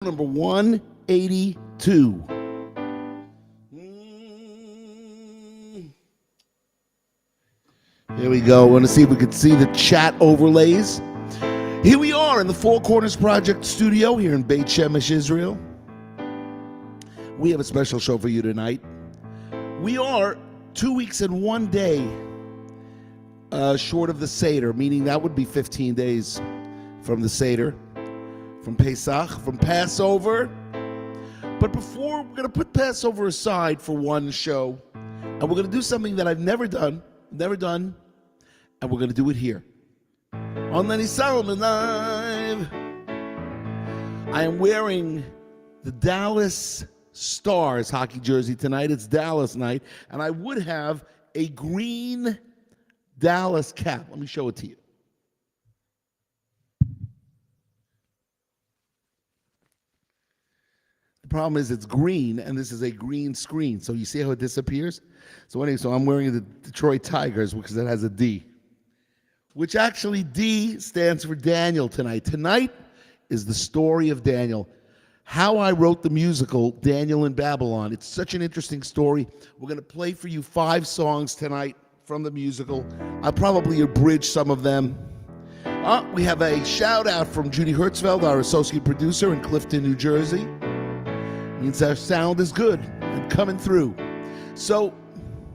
Number 182. Here we go. I want to see if we can see the chat overlays. Here we are in the Four Corners Project studio here in Beit Shemesh, Israel. We have a special show for you tonight. We are 2 weeks and 1 day short of the Seder, meaning that would be 15 days from the Seder, from Pesach, from Passover. But before, we're going to put Passover aside for one show, and we're going to do something that I've never done, and we're going to do it here on Lenny Solomon Live. I am wearing the Dallas Stars hockey jersey tonight. It's Dallas night, and I would have a green Dallas cap. Let me show it to you. The problem is it's green, and this is a green screen. So you see how it disappears? So anyway, I'm wearing the Detroit Tigers because it has a D, which actually D stands for Daniel tonight. Tonight is the story of Daniel. How I wrote the musical, Daniel in Babylon. It's such an interesting story. We're going to play for you 5 songs tonight from the musical. I'll probably abridge some of them. We have a shout out from Judy Hertzfeld, our associate producer in Clifton, New Jersey. Means our sound is good and coming through. So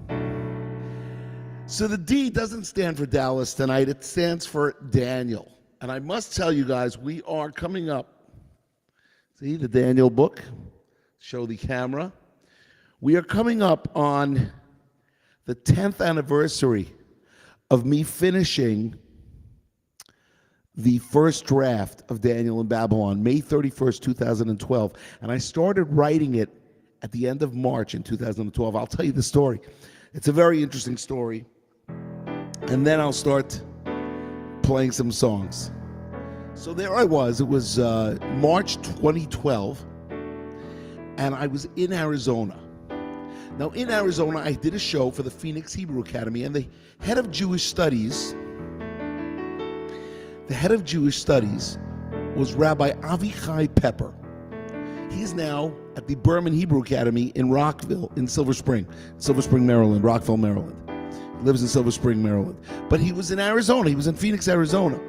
the D doesn't stand for Dallas tonight. It stands for Daniel. And I must tell you guys, we are coming up. See the Daniel book? Show the camera. We are coming up on the 10th anniversary of me finishing the first draft of Daniel in Babylon, May 31st, 2012. And I started writing it at the end of March in 2012. I'll tell you the story. It's a very interesting story. And then I'll start playing some songs. So there I was. It was March 2012. And I was in Arizona. Now, in Arizona, I did a show for the Phoenix Hebrew Academy. And the head of Jewish Studies was Rabbi Avichai Pepper. He's now at the Berman Hebrew Academy in Rockville, in Silver Spring, Maryland, Rockville, Maryland. He lives in Silver Spring, Maryland. But he was in Arizona. He was in Phoenix, Arizona,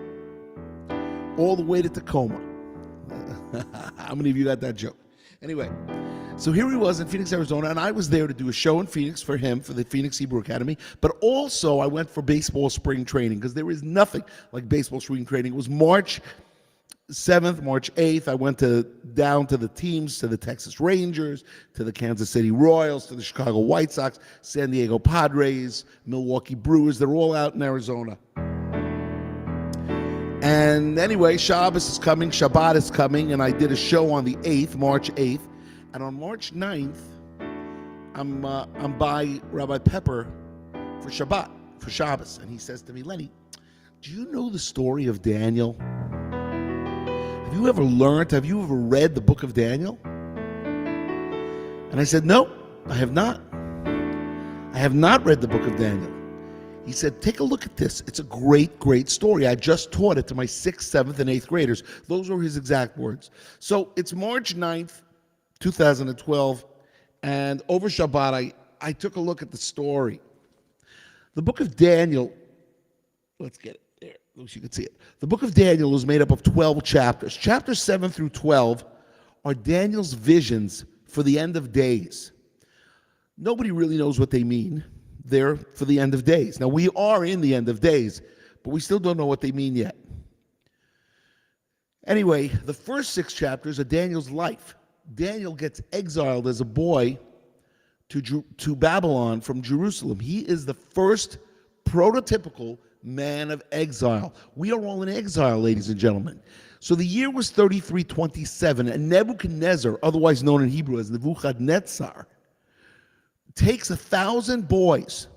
all the way to Tacoma. How many of you got that joke? Anyway, so here he was in Phoenix, Arizona, and I was there to do a show in Phoenix for him, for the Phoenix Hebrew Academy, but also I went for baseball spring training, because there is nothing like baseball spring training. It was March 7th, March 8th. I went down to the teams, to the Texas Rangers, to the Kansas City Royals, to the Chicago White Sox, San Diego Padres, Milwaukee Brewers. They're all out in Arizona. And anyway, Shabbos is coming, Shabbat is coming, and I did a show on the 8th, March 8th. And on March 9th, I'm by Rabbi Pepper for Shabbat, for Shabbos. And he says to me, Lenny, do you know the story of Daniel? Have you ever read the book of Daniel? And I said, no, I have not. I have not read the book of Daniel. He said, take a look at this. It's a great, great story. I just taught it to my 6th, 7th, and 8th graders. Those were his exact words. So it's March 9th, 2012, and over Shabbat, I took a look at the story. The book of Daniel, let's get it there, so you can see it. The book of Daniel is made up of 12 chapters. Chapters 7 through 12 are Daniel's visions for the end of days. Nobody really knows what they mean. They're for the end of days. Now, we are in the end of days, but we still don't know what they mean yet. Anyway, the first 6 chapters are Daniel's life. Daniel gets exiled as a boy to Babylon from Jerusalem. He is the first prototypical man of exile. We are all in exile, ladies and gentlemen. So the year was 3327, and Nebuchadnezzar, otherwise known in Hebrew as Nebuchadnezzar, takes 1,000 boys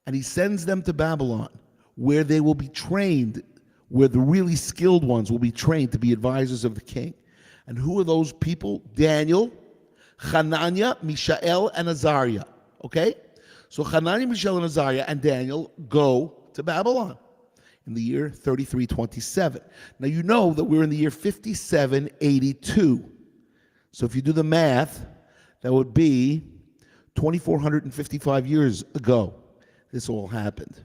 and he sends them to Babylon, where they will be trained, where the really skilled ones will be trained to be advisors of the king. And who are those people? Daniel, Hananiah, Mishael, and Azariah. Okay? So Hananiah, Mishael, and Azariah and Daniel go to Babylon in the year 3327. Now you know that we're in the year 5782. So if you do the math, that would be 2,455 years ago this all happened.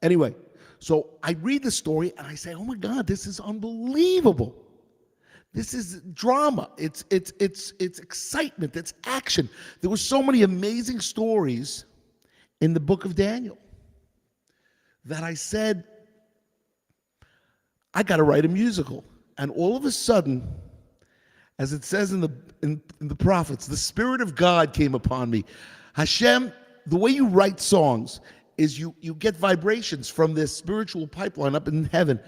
Anyway, so I read the story and I say, oh my God, this is unbelievable. This is drama. It's excitement. It's action. There were so many amazing stories in the book of Daniel that I said, I got to write a musical. And all of a sudden, as it says in the prophets, the Spirit of God came upon me. Hashem, the way you write songs is you get vibrations from this spiritual pipeline up in heaven.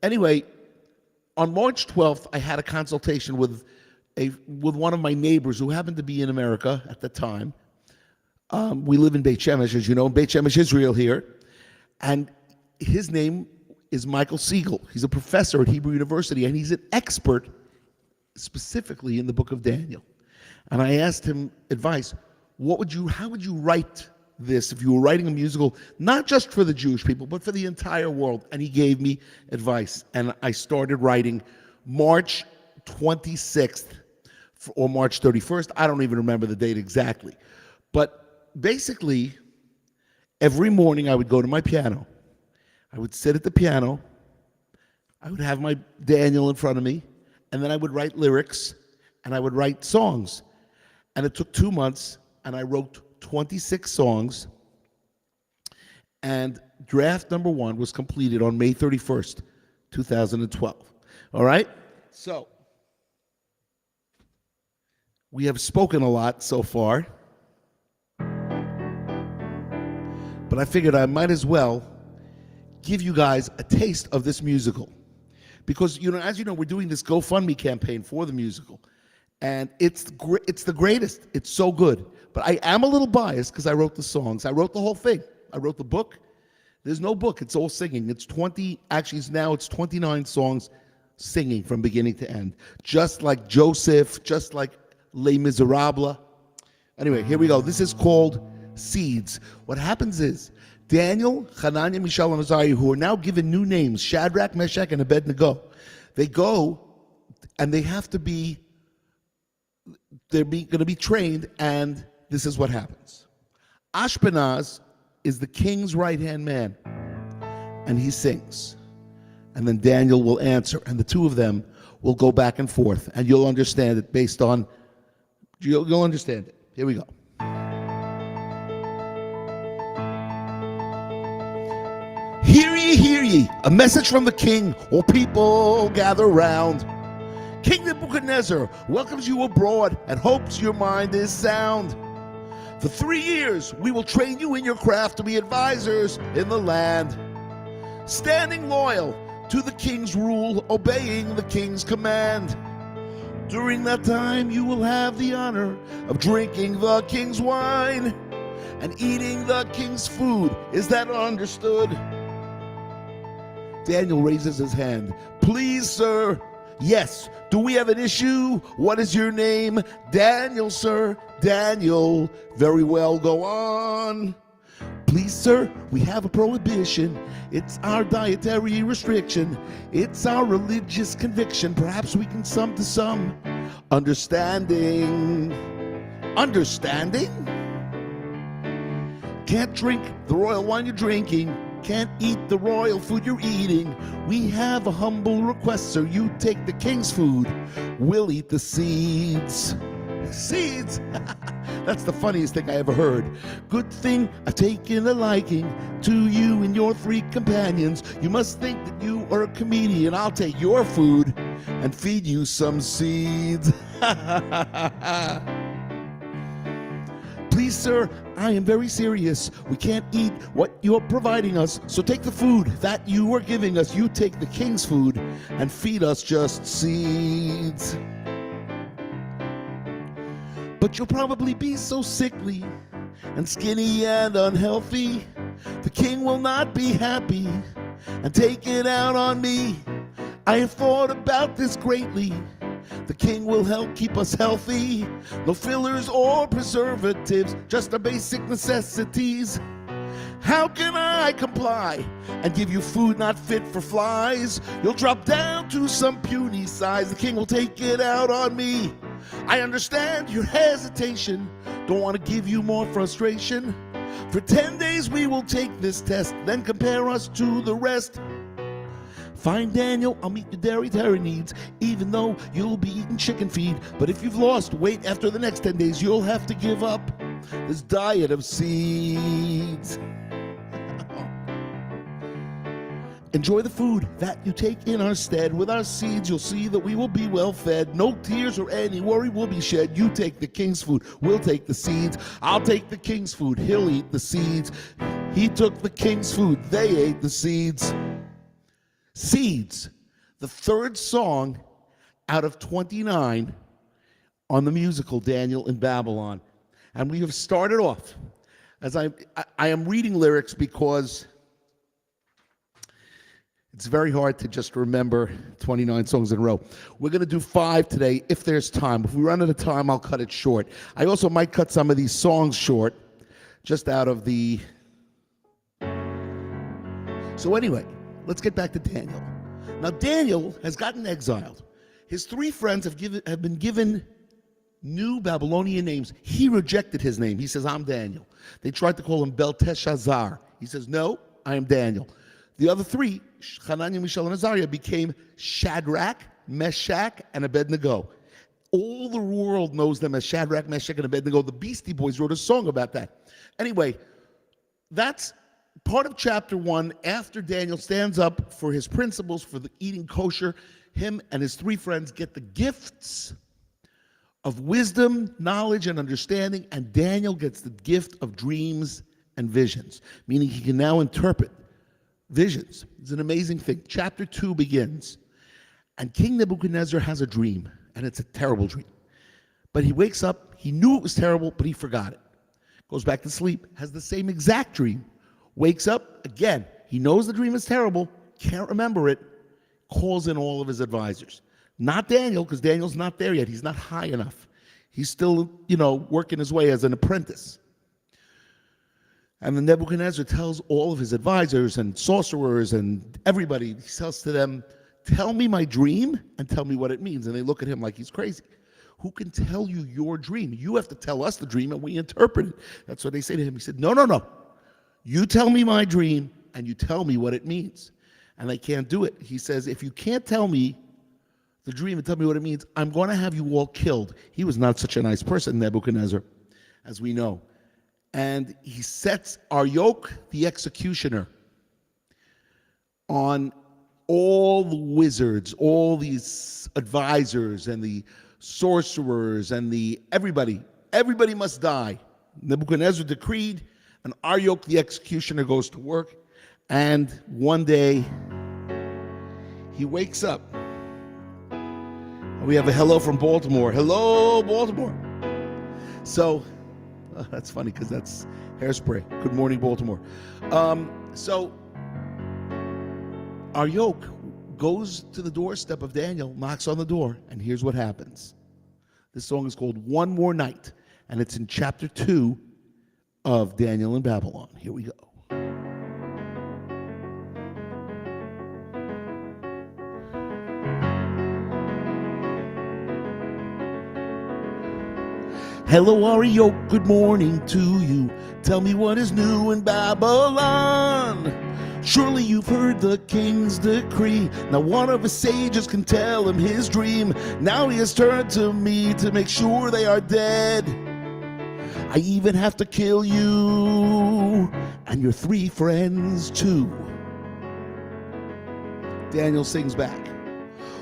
Anyway, on March 12th, I had a consultation with one of my neighbors who happened to be in America at the time. We live in Beit Shemesh, as you know, in Beit Shemesh, Israel here. And his name is Michael Siegel. He's a professor at Hebrew University, and he's an expert specifically in the book of Daniel. And I asked him advice. How would you write this if you were writing a musical, not just for the Jewish people, but for the entire world? And he gave me advice. And I started writing March 26th or March 31st. I don't even remember the date exactly. But basically, every morning I would go to my piano. I would sit at the piano. I would have my Daniel in front of me. And then I would write lyrics. And I would write songs. And it took 2 months. And I wrote 26 songs, and draft number 1 was completed on May 31st, 2012. All right? So, we have spoken a lot so far, but I figured I might as well give you guys a taste of this musical. Because, as you know, we're doing this GoFundMe campaign for the musical, and it's the greatest. It's so good. But I am a little biased because I wrote the songs. I wrote the whole thing. I wrote the book. There's no book. It's all singing. It's 29 songs singing from beginning to end. Just like Joseph, just like Les Miserables. Anyway, here we go. This is called Seeds. What happens is Daniel, Hananiah, Mishael, and Azariah, who are now given new names, Shadrach, Meshach, and Abednego, they go and they have to be, they're going to be trained, and this is what happens. Ashpenaz is the king's right-hand man, and he sings. And then Daniel will answer, and the two of them will go back and forth, and you'll understand it based on, you'll understand it. Here we go. Hear ye, a message from the king, all people gather round. King Nebuchadnezzar welcomes you abroad and hopes your mind is sound. For 3 years we will train you in your craft to be advisors in the land, standing loyal to the king's rule, obeying the king's command. During that time you will have the honor of drinking the king's wine and eating the king's food. Is that understood? Daniel raises his hand. Please, sir. Yes. Do we have an issue? What is your name? Daniel, sir. Daniel. Very well, go on. Please, sir, we have a prohibition. It's our dietary restriction. It's our religious conviction. Perhaps we can sum to some understanding. Understanding? Can't drink the royal wine you're drinking. Can't eat the royal food you're eating. We have a humble request, sir. You take the king's food. We'll eat the seeds. Seeds? That's the funniest thing I ever heard. Good thing I've taken a liking to you and your 3 companions. You must think that you are a comedian. I'll take your food and feed you some seeds. Please, sir, I am very serious. We can't eat what you're providing us. So take the food that you are giving us. You take the king's food and feed us just seeds. But you'll probably be so sickly and skinny and unhealthy. The king will not be happy and take it out on me. I have thought about this greatly. The king will help keep us healthy. No fillers or preservatives, just our basic necessities. How can I comply and give you food not fit for flies? You'll drop down to some puny size. The king will take it out on me. I understand your hesitation. Don't want to give you more frustration. For 10 days we will take this test, then compare us to the rest. Fine, Daniel, I'll meet your dietary needs, even though you'll be eating chicken feed. But if you've lost weight after the next 10 days, you'll have to give up this diet of seeds. Enjoy the food that you take in our stead. With our seeds, you'll see that we will be well fed. No tears or any worry will be shed. You take the king's food, we'll take the seeds. I'll take the king's food, he'll eat the seeds. He took the king's food, they ate the seeds. Seeds, the third song out of 29 on the musical Daniel in Babylon. And we have started off, as I am reading lyrics because it's very hard to just remember 29 songs in a row. We're going to do 5 today if there's time. If we run out of time, I'll cut it short. I also might cut some of these songs short, just out of the... So anyway, let's get back to Daniel. Now, Daniel has gotten exiled. His 3 friends have been given new Babylonian names. He rejected his name. He says, I'm Daniel. They tried to call him Belteshazzar. He says, no, I am Daniel. The other 3, Hananiah, Mishael, and Azariah, became Shadrach, Meshach, and Abednego. All the world knows them as Shadrach, Meshach, and Abednego. The Beastie Boys wrote a song about that. Anyway, that's part of chapter 1. After Daniel stands up for his principles for the eating kosher, him and his 3 friends get the gifts of wisdom, knowledge, and understanding, and Daniel gets the gift of dreams and visions, meaning he can now interpret visions. It's an amazing thing. Chapter 2 begins, and King Nebuchadnezzar has a dream, and it's a terrible dream. But he wakes up, he knew it was terrible, but he forgot it. Goes back to sleep, has the same exact dream, wakes up again. He knows the dream is terrible, can't remember it, calls in all of his advisors. Not Daniel, because Daniel's not there yet. He's not high enough. He's still, working his way as an apprentice. And then Nebuchadnezzar tells all of his advisors and sorcerers and everybody, he says to them, tell me my dream and tell me what it means. And they look at him like he's crazy. Who can tell you your dream? You have to tell us the dream and we interpret it. That's what they say to him. He said, no. You tell me my dream and you tell me what it means. And they can't do it. He says, if you can't tell me the dream and tell me what it means, I'm going to have you all killed. He was not such a nice person, Nebuchadnezzar, as we know. And he sets Arioch, the executioner, on all the wizards, all these advisors and the sorcerers and everybody must die. Nebuchadnezzar decreed, and Arioch, the executioner, goes to work. And one day, he wakes up. We have a hello from Baltimore. Hello, Baltimore. So, that's funny because that's Hairspray. Good morning, Baltimore. So Arioch goes to the doorstep of Daniel, knocks on the door, and here's what happens. This song is called One More Night, and it's in chapter 2 of Daniel in Babylon. Here we go. Hello, Arioch, good morning to you. Tell me what is new in Babylon. Surely you've heard the king's decree. Now one of his sages can tell him his dream. Now he has turned to me to make sure they are dead. I even have to kill you and your 3 friends too. Daniel sings back.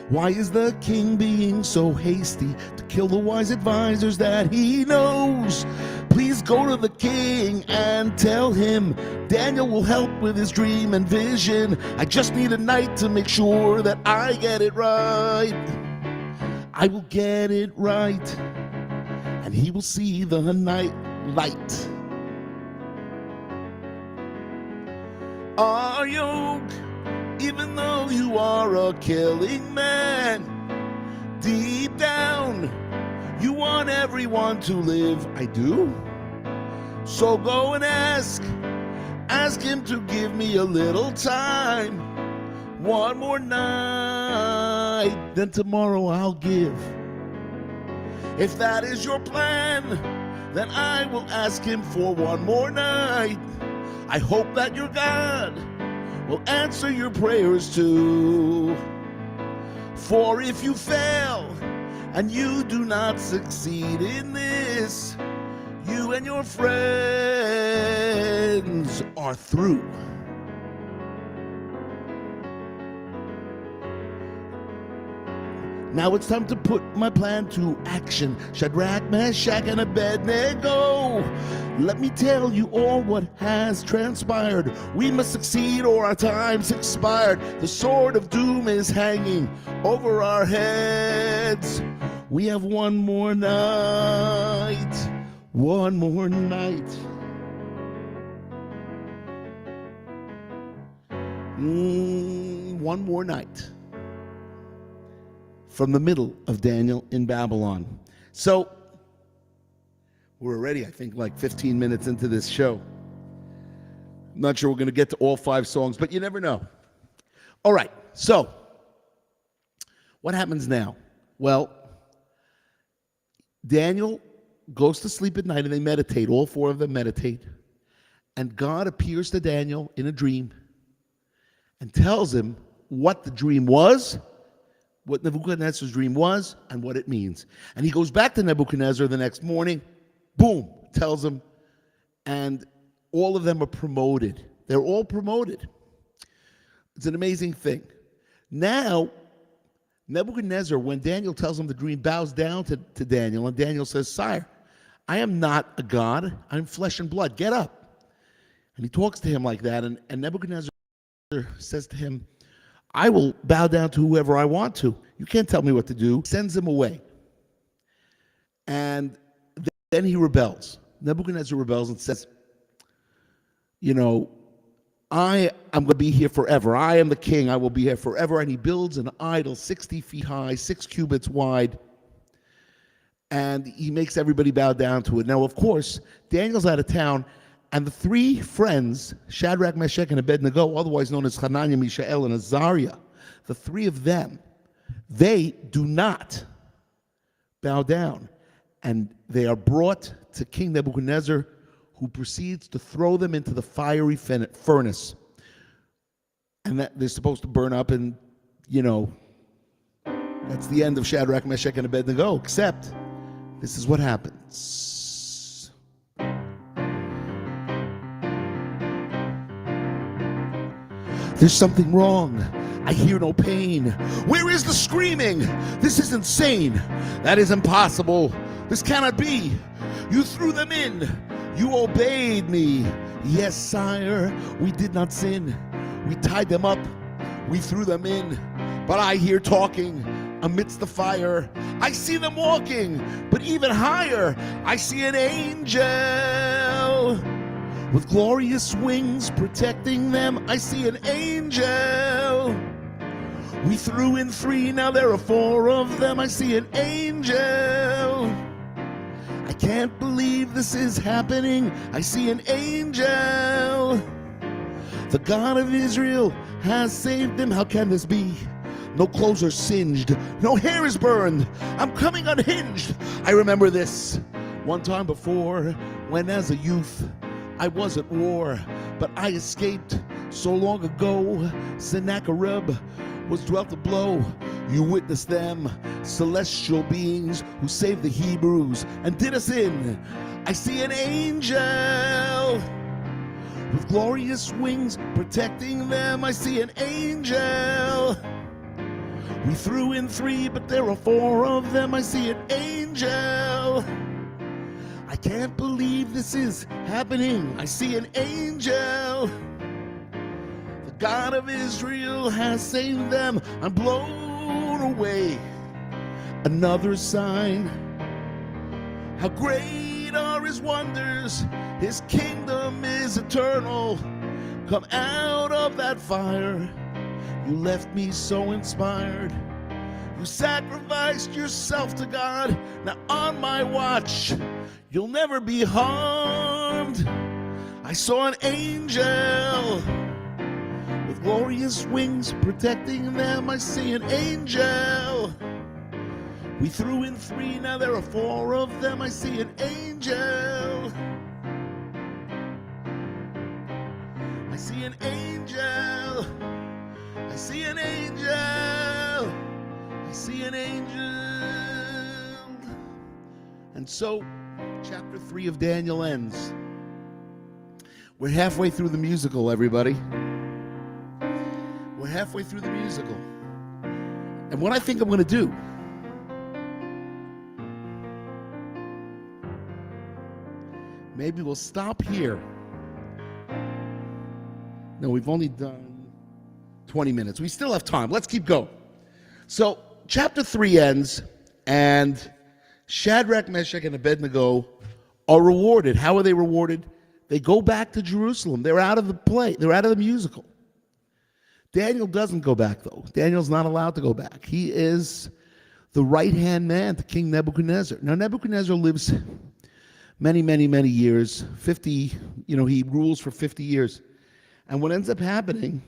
Why is the king being so hasty to kill the wise advisors that he knows? Please go to the king and tell him Daniel will help with his dream and vision. I just need a night to make sure that I get it right. I will get it right, and he will see the night light. Arioch, even though you are a killing man, deep down you want everyone to live. I do. So go and ask ask him to give me a little time. One more night, then tomorrow I'll give. If that is your plan, then I will ask him for one more night. I hope that your God will answer your prayers too. For if you fail and you do not succeed in this, you and your friends are through. Now it's time to put my plan to action. Shadrach, Meshach, and Abednego. Let me tell you all what has transpired. We must succeed or our time's expired. The sword of doom is hanging over our heads. We have one more night. One more night. One more night. From the middle of Daniel in Babylon. So, we're already, I think, like 15 minutes into this show. I'm not sure we're going to get to all 5 songs, but you never know. All right, so, what happens now? Well, Daniel goes to sleep at night and they meditate. All 4 of them meditate. And God appears to Daniel in a dream and tells him what the dream was, what Nebuchadnezzar's dream was, and what it means. And he goes back to Nebuchadnezzar the next morning, boom, tells him, and all of them are promoted. They're all promoted. It's an amazing thing. Now, Nebuchadnezzar, when Daniel tells him the dream, bows down to Daniel, and Daniel says, "Sire, I am not a god, I'm flesh and blood, get up." And he talks to him like that, and Nebuchadnezzar says to him, "I will bow down to whoever I want to. You can't tell me what to do." Sends him away. And then he rebels. Nebuchadnezzar rebels and says, I am going to be here forever. I am the king. I will be here forever. And he builds an idol 60 feet high, 6 cubits wide. And he makes everybody bow down to it. Now, of course, Daniel's out of town. And the 3 friends, Shadrach, Meshach, and Abednego, otherwise known as Hananiah, Mishael, and Azariah, the 3 of them, they do not bow down. And they are brought to King Nebuchadnezzar, who proceeds to throw them into the fiery furnace. And that they're supposed to burn up, and, that's the end of Shadrach, Meshach, and Abednego, except this is what happens. There's something wrong. I hear no pain. Where is the screaming? This is insane. That is impossible. This cannot be. You threw them in. You obeyed me. Yes, sire, we did not sin. We tied them up. We threw them in. But I hear talking amidst the fire. I see them walking, but even higher, I see an angel. With glorious wings protecting them, I see an angel. We threw in 3, now there are 4 of them. I see an angel. I can't believe this is happening. I see an angel. The God of Israel has saved them. How can this be? No clothes are singed. No hair is burned. I'm coming unhinged. I remember this one time before, when as a youth I was at war, but I escaped so long ago. Sennacherib was dwelt a blow. You witnessed them, celestial beings who saved the Hebrews and did us in. I see an angel with glorious wings protecting them. I see an angel. We threw in 3, but there are 4 of them. I see an angel. I can't believe this is happening. I see an angel. The God of Israel has saved them. I'm blown away. Another sign. How great are his wonders. His kingdom is eternal. Come out of that fire. You left me so inspired. You sacrificed yourself to God. Now on my watch, you'll never be harmed. I I saw an angel with glorious wings protecting them. I see an angel. We threw in 3, now there are 4 of them. I see an angel. I see an angel. I see an angel. I see an angel. And so, chapter 3 of Daniel ends. We're halfway through the musical, everybody. We're halfway through the musical. And what I think I'm going to do, maybe we'll stop here. No, we've only done 20 minutes. We still have time. Let's keep going. So, chapter 3 ends, and Shadrach, Meshach, and Abednego are rewarded. How are they rewarded? They go back to Jerusalem. They're out of the play. They're out of the musical. Daniel doesn't go back, though. Daniel's not allowed to go back. He is the right-hand man to King Nebuchadnezzar. Now, Nebuchadnezzar lives many, many, many years. 50, he rules for 50 years. And what ends up happening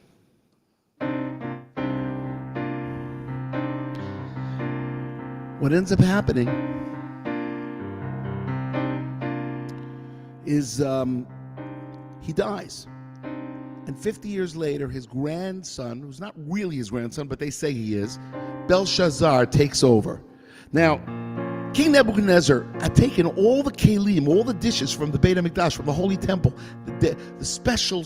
is he dies. And 50 years later, his grandson, who's not really his grandson, but they say he is, Belshazzar, takes over. Now, King Nebuchadnezzar had taken all the kelim, all the dishes from the Beit HaMikdash, from the Holy Temple, the special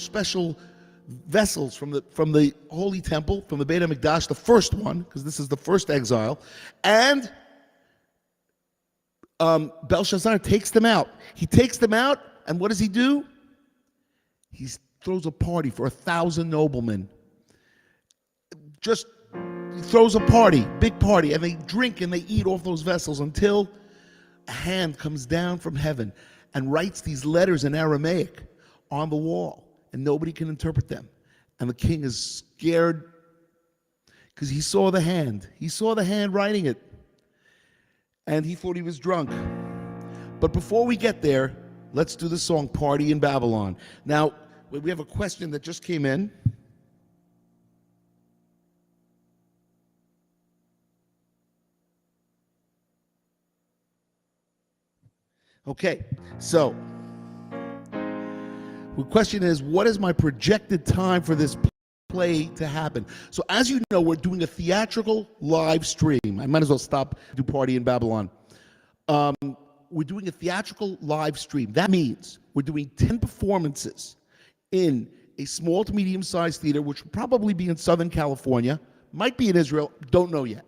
vessels from the Holy Temple, from the Beit HaMikdash, the first one, because this is the first exile, and Belshazzar takes them out. He takes them out, and what does he do? He throws a party for 1,000 noblemen. Just he throws a party, big party, and they drink and they eat off those vessels until a hand comes down from heaven and writes these letters in Aramaic on the wall, and nobody can interpret them. And the king is scared because he saw the hand. He saw the hand writing it, and he thought he was drunk. But before we get there, let's do the song Party in Babylon. Now, we have a question that just came in. Okay, so the question is, what is my projected time for this play to happen? So as you know, we're doing a theatrical live stream. I might as well stop, do Party in Babylon. We're doing a theatrical live stream. That means we're doing 10 performances in a small to medium-sized theater, which will probably be in Southern California, might be in Israel, don't know yet.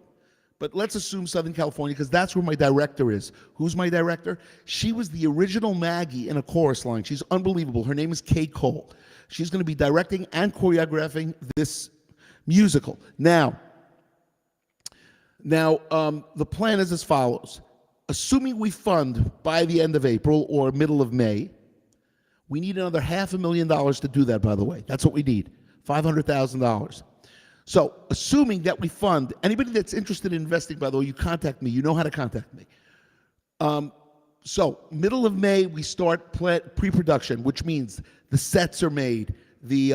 But let's assume Southern California, because that's where my director is. Who's my director? She was the original Maggie in A Chorus Line. She's unbelievable. Her name is Kay Cole. She's going to be directing and choreographing this musical. Now, the plan is as follows. Assuming we fund by the end of April or middle of May, we need another $500,000 to do that, by the way. That's what we need, $500,000. So, assuming that we fund, anybody that's interested in investing, by the way, you contact me. You know how to contact me. So, middle of May, we start pre-production, which means the sets are made, the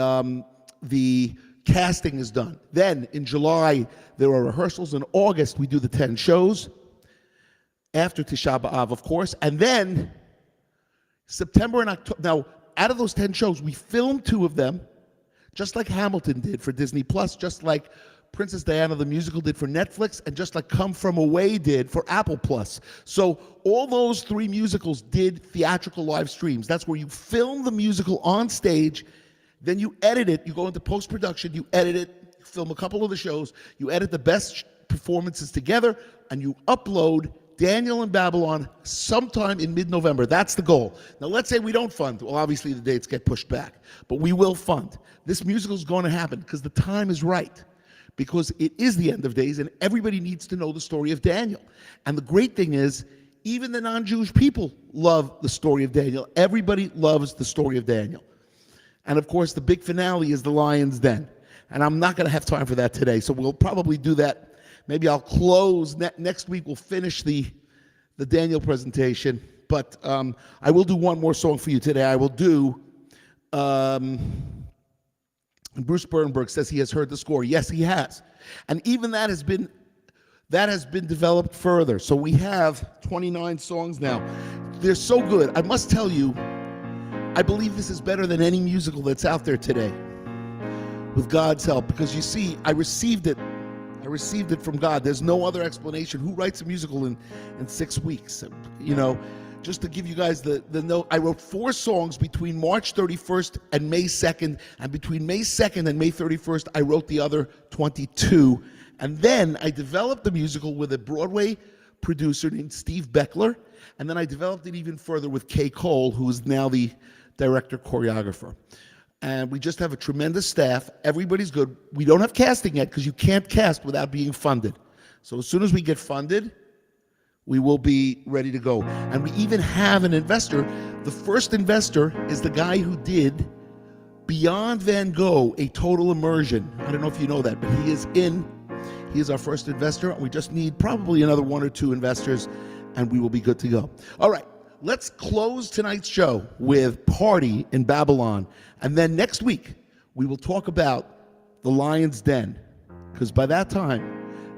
casting is done. Then, in July, there are rehearsals. In August, we do the 10 shows, after Tisha B'Av, of course. And then, September and October. Now, out of those 10 shows, we filmed 2 of them, just like Hamilton did for Disney Plus, just like Princess Diana the musical did for Netflix, and just like Come From Away did for Apple Plus. So all those 3 musicals did theatrical live streams. That's where you film the musical on stage, then you edit it, you go into post-production, you edit it, you film a couple of the shows, you edit the best performances together, and you upload Daniel in Babylon sometime in mid-November. That's the goal. Now, let's say we don't fund. Well, obviously the dates get pushed back, but we will fund. This musical is going to happen because the time is right, because it is the end of days and everybody needs to know the story of Daniel. And the great thing is, even the non-Jewish people love the story of Daniel. Everybody loves the story of Daniel. And of course, the big finale is the Lion's Den. And I'm not going to have time for that today, so we'll probably do that. Maybe I'll close. Next week we'll finish the Daniel presentation. But I will do one more song for you today. I will do Bruce Bernberg says he has heard the score. Yes, he has. And even that has been developed further. So we have 29 songs now. They're so good. I must tell you, I believe this is better than any musical that's out there today, with God's help. Because you see, I received it from God. There's no other explanation. Who writes a musical in 6 weeks? You know, just to give you guys the note, I wrote 4 songs between March 31st and May 2nd, and between May 2nd and May 31st, I wrote the other 22. And then I developed the musical with a Broadway producer named Steve Beckler, and then I developed it even further with Kay Cole, who is now the director choreographer. And we just have a tremendous staff. Everybody's good. We don't have casting yet because you can't cast without being funded. So as soon as we get funded, we will be ready to go. And we even have an investor. The first investor is the guy who did Beyond Van Gogh, A Total Immersion. I don't know if you know that, but he is our first investor. We just need probably another 1 or 2 investors, and we will be good to go. All right, let's close tonight's show with Party in Babylon. And then next week, we will talk about The Lion's Den, because by that time,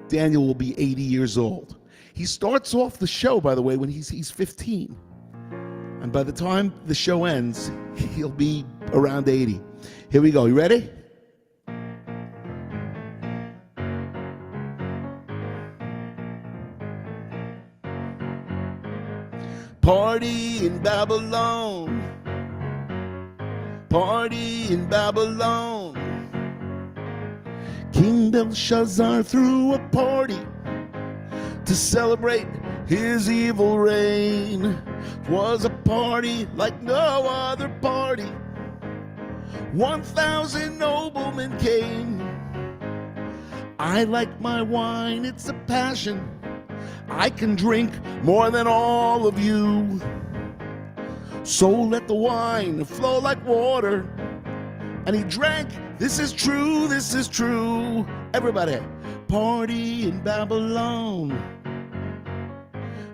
Daniel will be 80 years old. He starts off the show, by the way, when he's 15. And by the time the show ends, he'll be around 80. Here we go. You ready? Party in Babylon. Party in Babylon. King Belshazzar threw a party to celebrate his evil reign. 'Twas a party like no other party. 1,000 noblemen came. I like my wine, it's a passion. I can drink more than all of you. So let the wine flow like water. And he drank, this is true, this is true. Everybody, party in Babylon.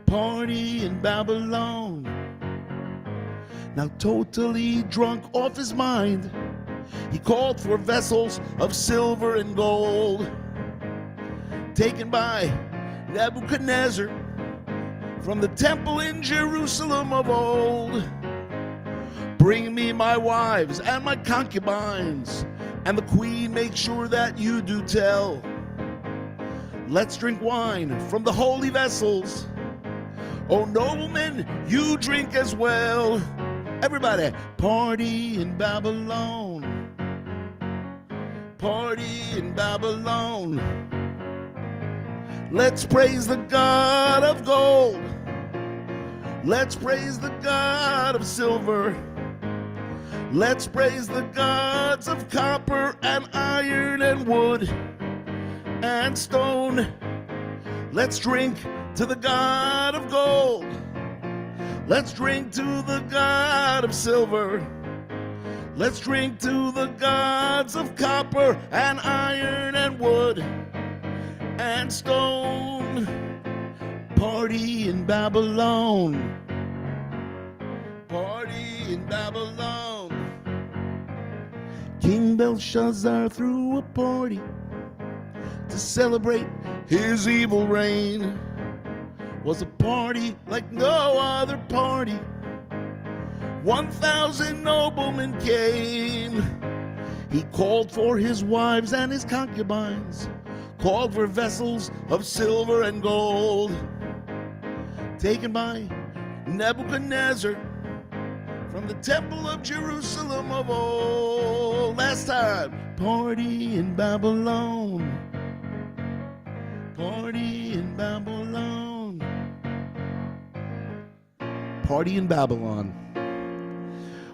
Party in Babylon. Now totally drunk off his mind, he called for vessels of silver and gold, taken by Nebuchadnezzar from the temple in Jerusalem of old. Bring me my wives and my concubines, and the queen make sure that you do tell. Let's drink wine from the holy vessels. Oh, noblemen, you drink as well. Everybody, party in Babylon. Party in Babylon. Let's praise the God of gold. Let's praise the God of silver. Let's praise the gods of copper and iron and wood and stone. Let's drink to the God of gold. Let's drink to the God of silver. Let's drink to the gods of copper and iron and wood and stone. Party in Babylon. Party in Babylon. King Belshazzar threw a party to celebrate his evil reign. Was a party like no other party. 1,000 noblemen came. He called for his wives and his concubines, called for vessels of silver and gold, taken by Nebuchadnezzar from the temple of Jerusalem of old. Last time, party in Babylon. Party in Babylon. Party in Babylon.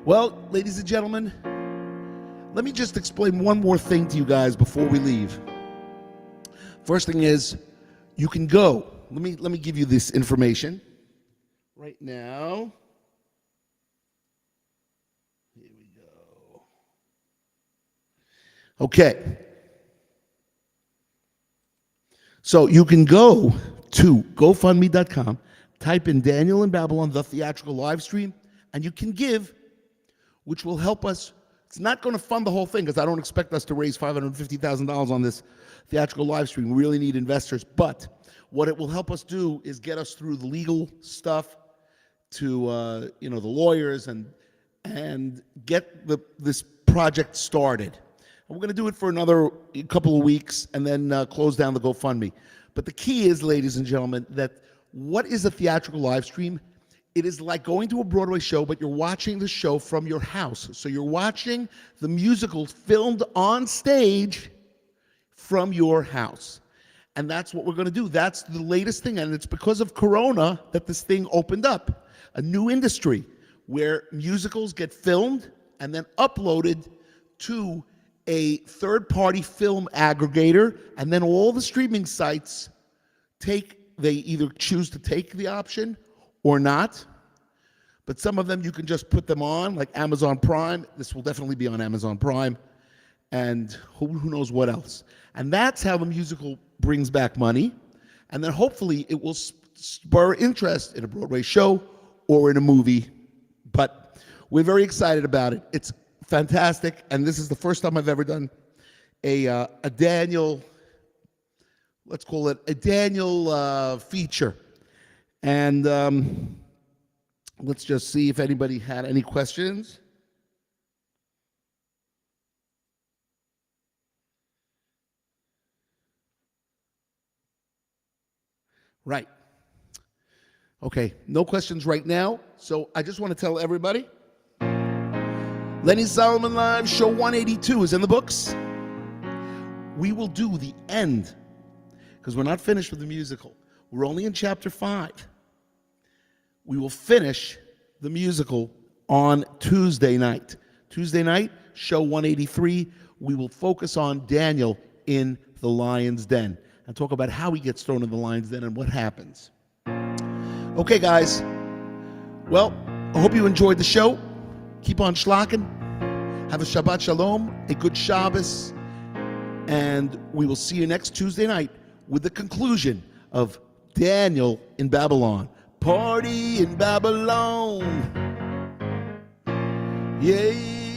Well, ladies and gentlemen, let me just explain one more thing to you guys before we leave. First thing is, you can go. Let me give you this information right now. Here we go. Okay. So you can go to GoFundMe.com, type in Daniel in Babylon, the theatrical live stream, and you can give, which will help us It's not going to fund the whole thing because I don't expect us to raise $550,000 on this theatrical live stream. We really need investors. But what it will help us do is get us through the legal stuff to the lawyers and get this project started. And we're going to do it for another couple of weeks and then close down the GoFundMe. But the key is, ladies and gentlemen, that what is a theatrical live stream? It is like going to a Broadway show, but you're watching the show from your house. So you're watching the musical filmed on stage from your house. And that's what we're going to do. That's the latest thing. And it's because of Corona that this thing opened up. A new industry where musicals get filmed and then uploaded to a third-party film aggregator, and then all the streaming sites they either choose to take the option or not. But some of them you can just put them on, like Amazon Prime. This will definitely be on Amazon Prime, and who knows what else. And that's how the musical brings back money, and then hopefully it will spur interest in a Broadway show or in a movie. But we're very excited about it. It's fantastic, and this is the first time I've ever done a Daniel, let's call it a Daniel feature. And let's just see if anybody had any questions. Right. Okay, no questions right now. So I just want to tell everybody, Lenny Solomon Live Show 182 is in the books. We will do the end, because we're not finished with the musical. We're only in chapter 5. We will finish the musical on Tuesday night. Tuesday night, show 183, we will focus on Daniel in the lion's den and talk about how he gets thrown in the lion's den and what happens. Okay, guys. Well, I hope you enjoyed the show. Keep on schlacken. Have a Shabbat Shalom, a good Shabbos, and we will see you next Tuesday night with the conclusion of Daniel in Babylon. Party in Babylon. Yay.